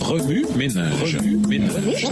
Remue ménage. Remue ménage.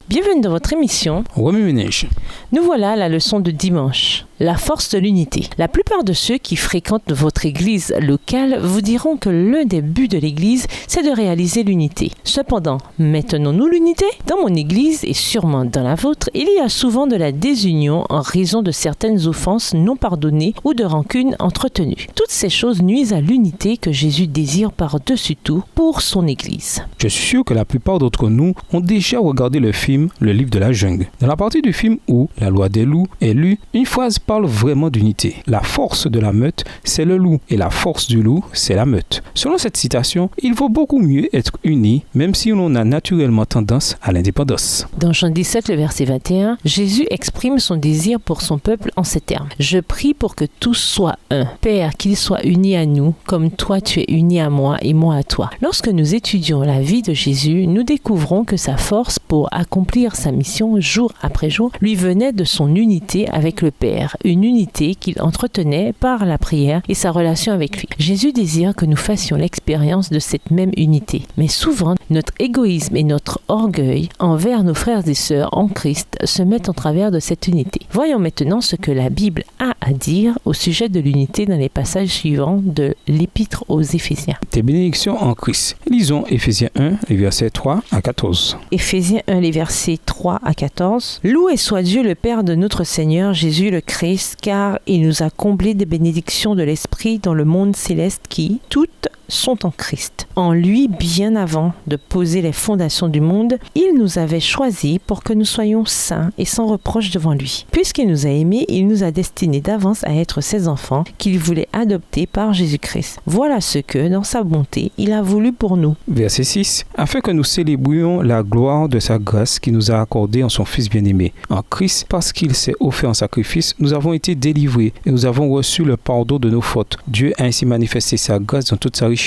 Bienvenue dans votre émission Remue ménage. Nous voilà à la leçon de dimanche. La force de l'unité. La plupart de ceux qui fréquentent votre église locale vous diront que l'un des buts de l'église, c'est de réaliser l'unité. Cependant, maintenons-nous l'unité? Dans mon église et sûrement dans la vôtre, il y a souvent de la désunion en raison de certaines offenses non pardonnées ou de rancunes entretenues. Toutes ces choses nuisent à l'unité que Jésus désire par-dessus tout pour son église. Je suis sûr que la plupart d'entre nous ont déjà regardé le film Le Livre de la Jungle. Dans la partie du film où la loi des loups est lue, une phrase parle vraiment d'unité. La force de la meute, c'est le loup, et la force du loup, c'est la meute. Selon cette citation, il vaut beaucoup mieux être unis, même si l'on a naturellement tendance à l'indépendance. Dans Jean 17, le verset 21, Jésus exprime son désir pour son peuple en ces termes. « Je prie pour que tous soient un. Père, qu'ils soient unis à nous, comme toi tu es uni à moi et moi à toi. » Lorsque nous étudions la vie de Jésus, nous découvrons que sa force pour accomplir sa mission jour après jour lui venait de son unité avec le Père, une unité qu'il entretenait par la prière et sa relation avec lui. Jésus désire que nous fassions l'expérience de cette même unité. Mais souvent, notre égoïsme et notre orgueil envers nos frères et sœurs en Christ se mettent en travers de cette unité. Voyons maintenant ce que la Bible a à dire au sujet de l'unité dans les passages suivants de l'Épître aux Éphésiens. Des bénédictions en Christ. Lisons Éphésiens 1, les versets 3 à 14. Éphésiens 1, les versets 3 à 14. « Loué soit Dieu le Père de notre Seigneur Jésus le Christ, car il nous a comblés des bénédictions de l'Esprit dans le monde céleste qui, toutes, sont en Christ. En lui, bien avant de poser les fondations du monde, il nous avait choisis pour que nous soyons saints et sans reproche devant lui. Puisqu'il nous a aimés, il nous a destinés d'avance à être ses enfants qu'il voulait adopter par Jésus-Christ. Voilà ce que, dans sa bonté, il a voulu pour nous. » Verset 6. Afin que nous célébrions la gloire de sa grâce qui nous a accordée en son Fils bien-aimé. En Christ, parce qu'il s'est offert en sacrifice, nous avons été délivrés et nous avons reçu le pardon de nos fautes. Dieu a ainsi manifesté sa grâce dans toute sa richesse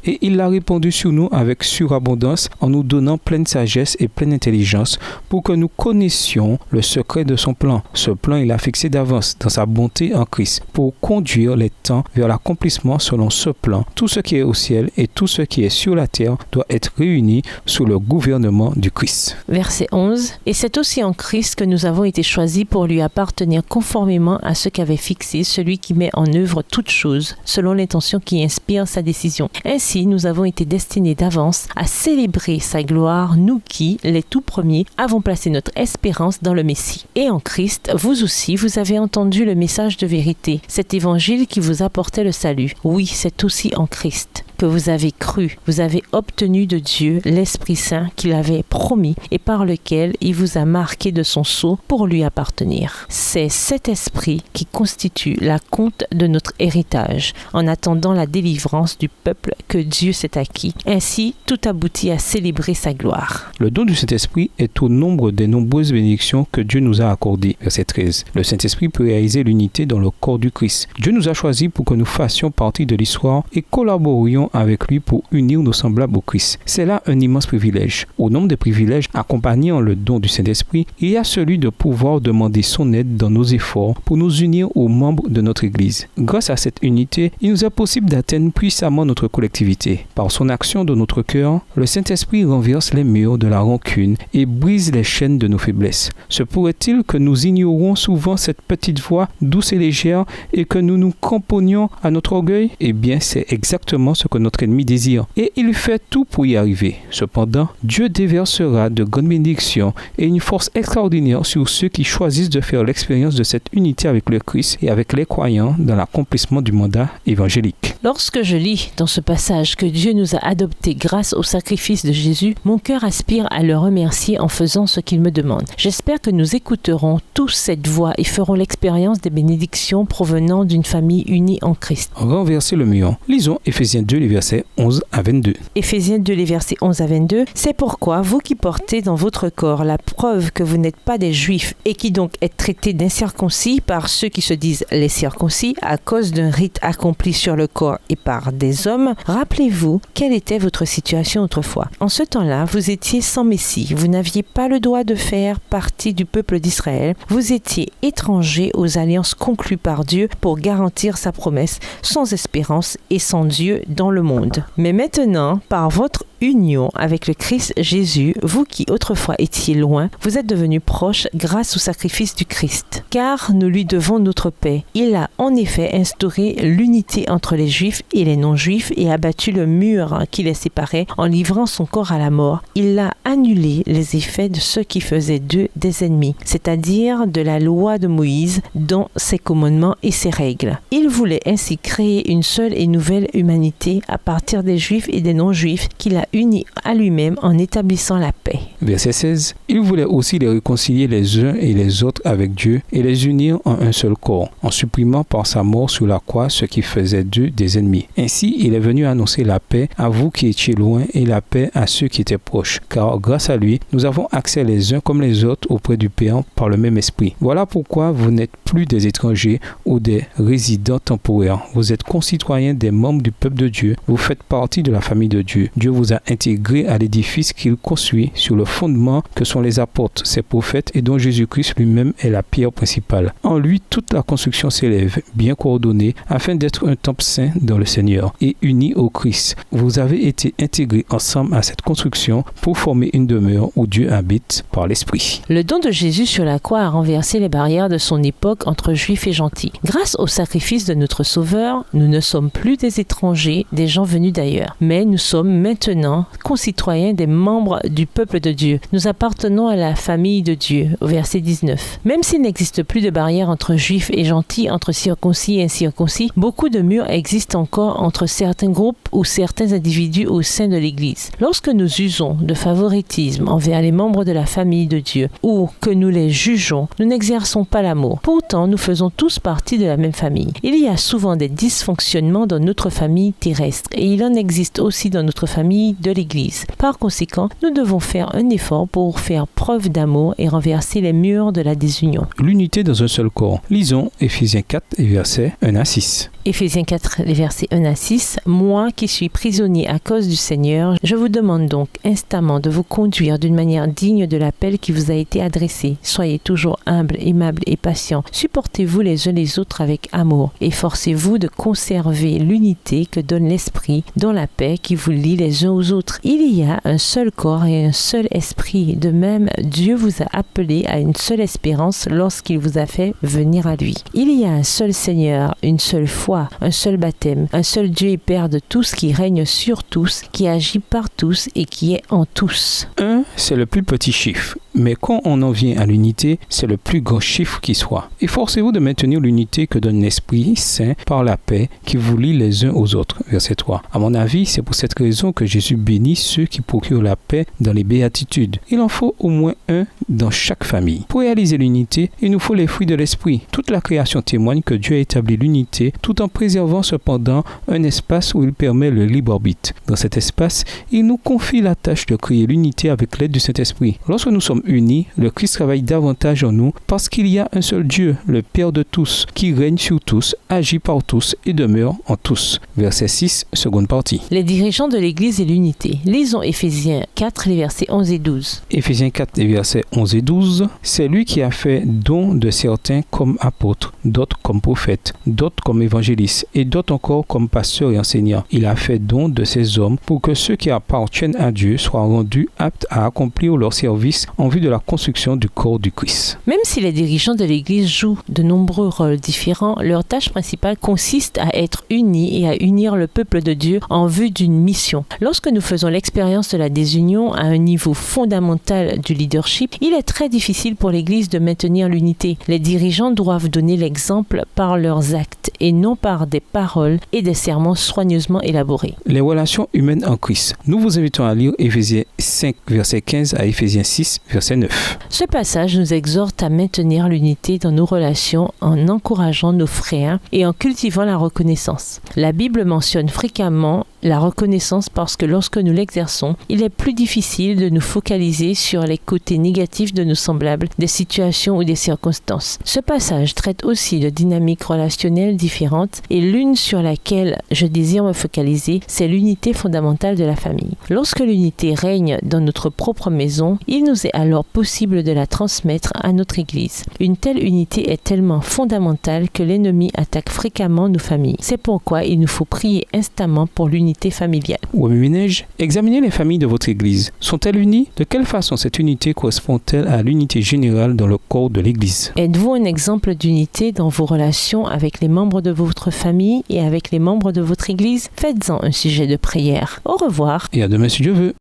et il l'a répandu sur nous avec surabondance en nous donnant pleine sagesse et pleine intelligence pour que nous connaissions le secret de son plan. Ce plan, il a fixé d'avance dans sa bonté en Christ pour conduire les temps vers l'accomplissement selon ce plan. Tout ce qui est au ciel et tout ce qui est sur la terre doit être réuni sous le gouvernement du Christ. Verset 11. « Et c'est aussi en Christ que nous avons été choisis pour lui appartenir conformément à ce qu'avait fixé celui qui met en œuvre toutes choses selon l'intention qui inspire sa décision. Ainsi, nous avons été destinés d'avance à célébrer sa gloire, nous qui, les tout premiers, avons placé notre espérance dans le Messie. Et en Christ, vous aussi, vous avez entendu le message de vérité, cet évangile qui vous apportait le salut. Oui, c'est aussi en Christ que vous avez cru, vous avez obtenu de Dieu l'Esprit Saint qu'il avait promis et par lequel il vous a marqué de son sceau pour lui appartenir. C'est cet esprit qui constitue la compte de notre héritage en attendant la délivrance du peuple que Dieu s'est acquis. Ainsi, tout aboutit à célébrer sa gloire. Le don du Saint-Esprit est au nombre des nombreuses bénédictions que Dieu nous a accordées. Verset 13. Le Saint-Esprit peut réaliser l'unité dans le corps du Christ. Dieu nous a choisis pour que nous fassions partie de l'histoire et collaborions avec lui pour unir nos semblables au Christ. C'est là un immense privilège. Au nombre des privilèges accompagnant le don du Saint-Esprit, il y a celui de pouvoir demander son aide dans nos efforts pour nous unir aux membres de notre Église. Grâce à cette unité, il nous est possible d'atteindre puissamment notre collectivité. Par son action dans notre cœur, le Saint-Esprit renverse les murs de la rancune et brise les chaînes de nos faiblesses. Se pourrait-il que nous ignorons souvent cette petite voix douce et légère et que nous nous cramponnions à notre orgueil? Eh bien, c'est exactement ce que notre ennemi désire et il fait tout pour y arriver. Cependant, Dieu déversera de grandes bénédictions et une force extraordinaire sur ceux qui choisissent de faire l'expérience de cette unité avec le Christ et avec les croyants dans l'accomplissement du mandat évangélique. Lorsque je lis dans ce passage que Dieu nous a adoptés grâce au sacrifice de Jésus, mon cœur aspire à le remercier en faisant ce qu'il me demande. J'espère que nous écouterons tous cette voix et ferons l'expérience des bénédictions provenant d'une famille unie en Christ. Renverser le mur. Lisons Éphésiens 2, les versets 11 à 22. Éphésiens 2, les versets 11 à 22. C'est pourquoi, vous qui portez dans votre corps la preuve que vous n'êtes pas des Juifs et qui donc êtes traités d'incirconcis par ceux qui se disent les circoncis à cause d'un rite accompli sur le corps et par des hommes, rappelez-vous quelle était votre situation autrefois. En ce temps-là, vous étiez sans Messie, vous n'aviez pas le droit de faire partie du peuple d'Israël, vous étiez étrangers aux alliances conclues par Dieu pour garantir sa promesse, sans espérance et sans Dieu dans le monde. Mais maintenant, par votre union avec le Christ Jésus, vous qui autrefois étiez loin, vous êtes devenus proches grâce au sacrifice du Christ. Car nous lui devons notre paix. Il a en effet instauré l'unité entre les Juifs et les non-Juifs et abattu le mur qui les séparait en livrant son corps à la mort. Il a annulé les effets de ceux qui faisaient d'eux des ennemis, c'est-à-dire de la loi de Moïse, dont ses commandements et ses règles. Il voulait ainsi créer une seule et nouvelle humanité à partir des Juifs et des non-Juifs qu'il a unis à lui-même en établissant la paix. Verset 16. Il voulait aussi les réconcilier les uns et les autres avec Dieu et les unir en un seul corps, en supprimant par sa mort sur la croix ce qui faisait d'eux des ennemis. Ainsi, il est venu annoncer la paix à vous qui étiez loin et la paix à ceux qui étaient proches, car grâce à lui, nous avons accès les uns comme les autres auprès du Père par le même esprit. Voilà pourquoi vous n'êtes plus des étrangers ou des résidents temporaires. Vous êtes concitoyens des membres du peuple de Dieu. Vous faites partie de la famille de Dieu. Dieu vous a intégré à l'édifice qu'il construit sur le fondement que sont les apôtres, ses prophètes et dont Jésus-Christ lui-même est la pierre principale. En lui, toute la construction s'élève, bien coordonnée, afin d'être un temple saint dans le Seigneur et uni au Christ. Vous avez été intégrés ensemble à cette construction pour former une demeure où Dieu habite par l'Esprit. Le don de Jésus sur la croix a renversé les barrières de son époque entre juifs et gentils. Grâce au sacrifice de notre Sauveur, nous ne sommes plus des étrangers, des gens venus d'ailleurs, mais nous sommes maintenant concitoyens des membres du peuple de Dieu. Nous appartenons à la famille de Dieu, au verset 19. Même s'il n'existe plus de barrière entre juifs et gentils, entre circoncis et incirconcis, beaucoup de murs existent encore entre certains groupes ou certains individus au sein de l'Église. Lorsque nous usons de favoritisme envers les membres de la famille de Dieu ou que nous les jugeons, nous n'exerçons pas l'amour. Pourtant, nous faisons tous partie de la même famille. Il y a souvent des dysfonctionnements dans notre famille terrestre et il en existe aussi dans notre famille de l'Église. Par conséquent, nous devons faire un effort pour faire preuve d'amour et renverser les murs de la désunion. L'unité dans un seul corps. Lisons Éphésiens 4 et versets 1 à 6. Éphésiens 4, les versets 1 à 6. « Moi qui suis prisonnier à cause du Seigneur, je vous demande donc instamment de vous conduire d'une manière digne de l'appel qui vous a été adressé. Soyez toujours humbles, aimables et patients. Supportez-vous les uns les autres avec amour. Efforcez-vous de conserver l'unité que donne l'Esprit dans la paix qui vous lie les uns aux autres. Il y a un seul corps et un seul esprit. De même, Dieu vous a appelé à une seule espérance lorsqu'il vous a fait venir à lui. Il y a un seul Seigneur, une seule foi, un seul baptême, un seul Dieu et Père de tous qui règne sur tous, qui agit par tous et qui est en tous. 1, c'est le plus petit chiffre, mais quand on en vient à l'unité, c'est le plus grand chiffre qui soit. Efforcez-vous de maintenir l'unité que donne l'Esprit Saint par la paix qui vous lie les uns aux autres. Verset 3. À mon avis, c'est pour cette raison que Jésus bénit ceux qui procurent la paix dans les béatitudes. Il en faut au moins un dans chaque famille. Pour réaliser l'unité, il nous faut les fruits de l'Esprit. Toute la création témoigne que Dieu a établi l'unité tout en préservant cependant un espace où il permet le libre arbitre. Dans cet espace, il nous confie la tâche de créer l'unité avec l'aide du Saint-Esprit. Lorsque nous sommes unis, le Christ travaille davantage en nous parce qu'il y a un seul Dieu, le Père de tous, qui règne sur tous, agit par tous et demeure en tous. Verset 6, seconde partie. Les dirigeants de l'Église et l'unité. Lisons Éphésiens 4, les versets 11 et 12. Éphésiens 4, les versets 11 et 12. C'est lui qui a fait don de certains comme apôtres, d'autres comme prophètes, d'autres comme évangélistes et d'autres encore comme pasteurs et enseignants. Il a fait don de ces hommes pour que ceux qui appartiennent à Dieu soient rendus aptes à accomplir leur service en vue de la construction du corps du Christ. Même si les dirigeants de l'Église jouent de nombreux rôles différents, leur tâche principale consiste à être unis et à unir le peuple de Dieu en vue d'une mission. Lorsque nous faisons l'expérience de la désunion à un niveau fondamental du leadership, il est très difficile pour l'Église de maintenir l'unité. Les dirigeants doivent donner l'exemple par leurs actes et non par des paroles et des sermons soigneusement élaborés. Les relations humaines en Christ. Nous vous invitons à lire Éphésiens 5, verset 15 à Éphésiens 6, verset 9. Ce passage nous exhorte à maintenir l'unité dans nos relations en encourageant nos frères et en cultivant la reconnaissance. La Bible mentionne fréquemment la reconnaissance parce que lorsque nous l'exerçons, il est plus difficile de nous focaliser sur les côtés négatifs de nos semblables, des situations ou des circonstances. Ce passage traite aussi de dynamiques relationnelles différentes et l'une sur laquelle je désire me focaliser, c'est l'unité fondamentale de la famille. Lorsque l'unité règne dans notre propre maison, il nous est alors possible de la transmettre à notre Église. Une telle unité est tellement fondamentale que l'ennemi attaque fréquemment nos familles. C'est pourquoi il nous faut prier instamment pour l'unité familiale. Remue Ménage, examinez les familles de votre Église. Sont-elles unies? De quelle façon cette unité correspond-elle à l'unité générale dans le corps de l'Église? Êtes-vous un exemple d'unité dans vos relations avec les membres de votre famille et avec les membres de votre Église? Faites-en un sujet de prière. Au revoir. Et à demain si Dieu veut.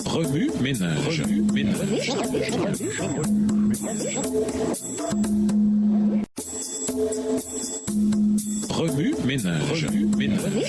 Remue ménage. Remue ménage.